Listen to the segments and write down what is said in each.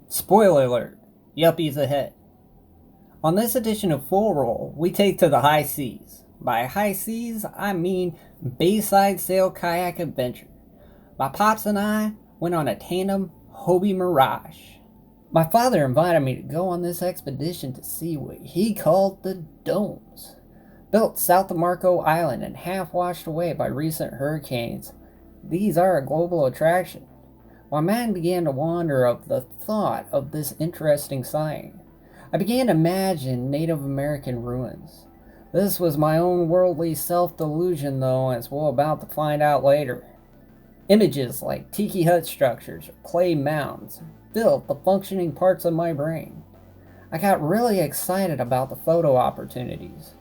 Spoiler alert, yuppies ahead. On this edition of Full Roll, we take to the high seas. By high seas, I mean Bayside Sail Kayak Adventure. My pops and I went on a tandem Hobie Mirage. My father invited me to go on this expedition to see what he called the Domes. Built south of Marco Island and half washed away by recent hurricanes, these are a global attraction. My mind began to wander of the thought of this interesting sighting. I began to imagine Native American ruins. This was my own worldly self-delusion, though, as we're about to find out later. Images like tiki hut structures or clay mounds filled the functioning parts of my brain. I got really excited about the photo opportunities.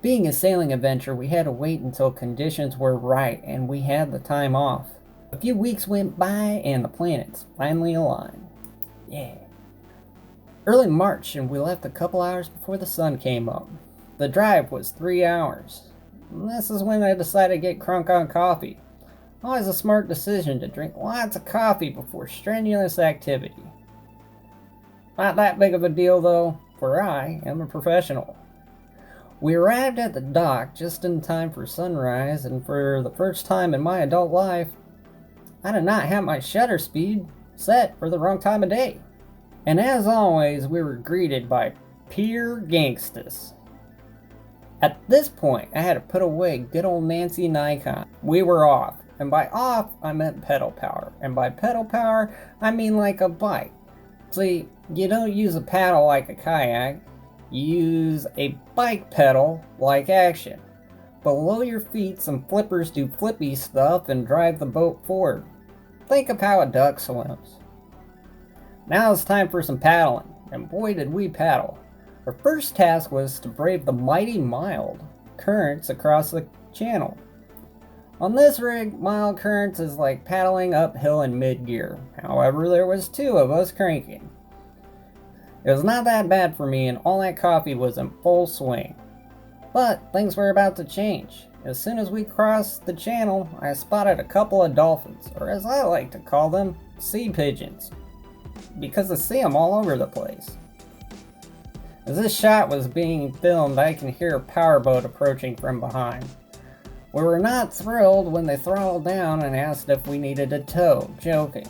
Being a sailing adventure, we had to wait until conditions were right and we had the time off. A few weeks went by and the planets finally aligned. Yeah. Early March, and we left a couple hours before the sun came up. The drive was 3 hours. And this is when I decided to get crunk on coffee. Always a smart decision to drink lots of coffee before strenuous activity. Not that big of a deal though, for I am a professional. We arrived at the dock just in time for sunrise, and for the first time in my adult life, I did not have my shutter speed set for the wrong time of day. And as always, we were greeted by pure gangstas. At this point, I had to put away good old Nancy Nikon. We were off. And by off, I meant pedal power. And by pedal power, I mean like a bike. See, you don't use a paddle like a kayak. You use a bike pedal like action. Below your feet, some flippers do flippy stuff and drive the boat forward. Think of how a duck swims. Now it's time for some paddling, and boy did we paddle. Our first task was to brave the mighty mild currents across the channel. On this rig, mild currents is like paddling uphill in mid-gear. However, there was 2 of us cranking. It was not that bad for me, and all that coffee was in full swing. But things were about to change. As soon as we crossed the channel, I spotted a couple of dolphins, or as I like to call them, sea pigeons, because I see them all over the place. As this shot was being filmed, I can hear a powerboat approaching from behind. We were not thrilled when they throttled down and asked if we needed a tow, joking.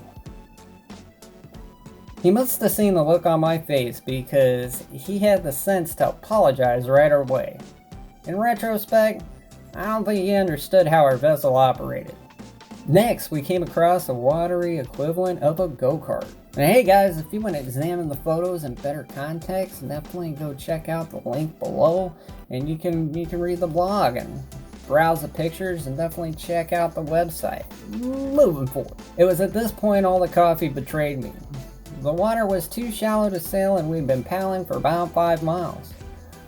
He must have seen the look on my face because he had the sense to apologize right away. In retrospect, I don't think he understood how our vessel operated. Next, we came across a watery equivalent of a go-kart. And hey guys, if you want to examine the photos in better context, definitely go check out the link below, and you can read the blog and browse the pictures and definitely check out the website. Moving forward. It was at this point all the coffee betrayed me. The water was too shallow to sail and we'd been paddling for about 5 miles.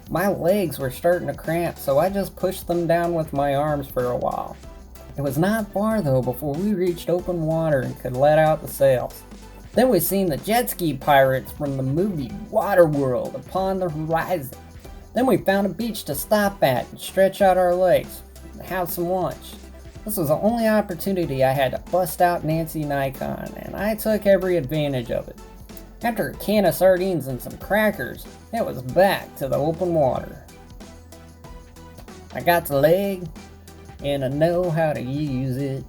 My legs were starting to cramp, so I just pushed them down with my arms for a while. It was not far though before we reached open water and could let out the sails. Then we seen the jet ski pirates from the movie Waterworld upon the horizon. Then we found a beach to stop at and stretch out our legs and have some lunch. This was the only opportunity I had to bust out Nancy Nikon, and I took every advantage of it. After a can of sardines and some crackers, it was back to the open water. I got the leg, and I know how to use it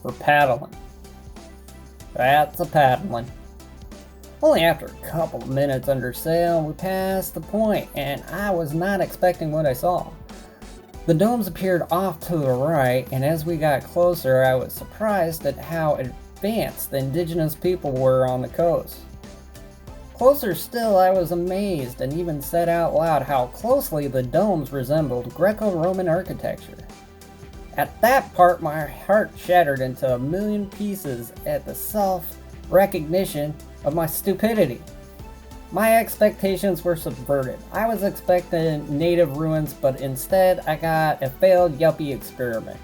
for paddling. That's a paddling. Only after a couple of minutes under sail, we passed the point, and I was not expecting what I saw. The domes appeared off to the right, and as we got closer, I was surprised at how advanced the indigenous people were on the coast. Closer still, I was amazed and even said out loud how closely the domes resembled Greco-Roman architecture. At that part, my heart shattered into a million pieces at the self-recognition of my stupidity. My expectations were subverted. I was expecting native ruins, but instead I got a failed yuppie experiment.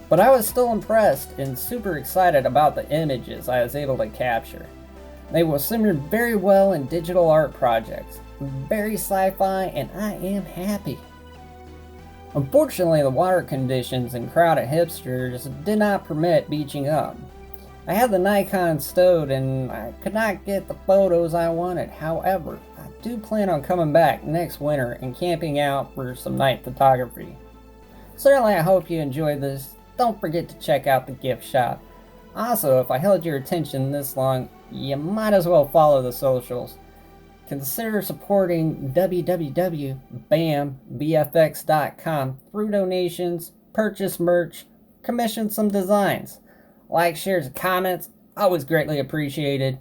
But I was still impressed and super excited about the images I was able to capture. They will simmer very well in digital art projects. Very sci-fi, and I am happy. Unfortunately, the water conditions and crowded hipsters did not permit beaching up. I had the Nikon stowed and I could not get the photos I wanted. However, I do plan on coming back next winter and camping out for some night photography. Certainly, I hope you enjoyed this. Don't forget to check out the gift shop. Also, if I held your attention this long, you might as well follow the socials. Consider supporting www.bambfx.com through donations, purchase merch, commission some designs. Like, shares, and comments, always greatly appreciated.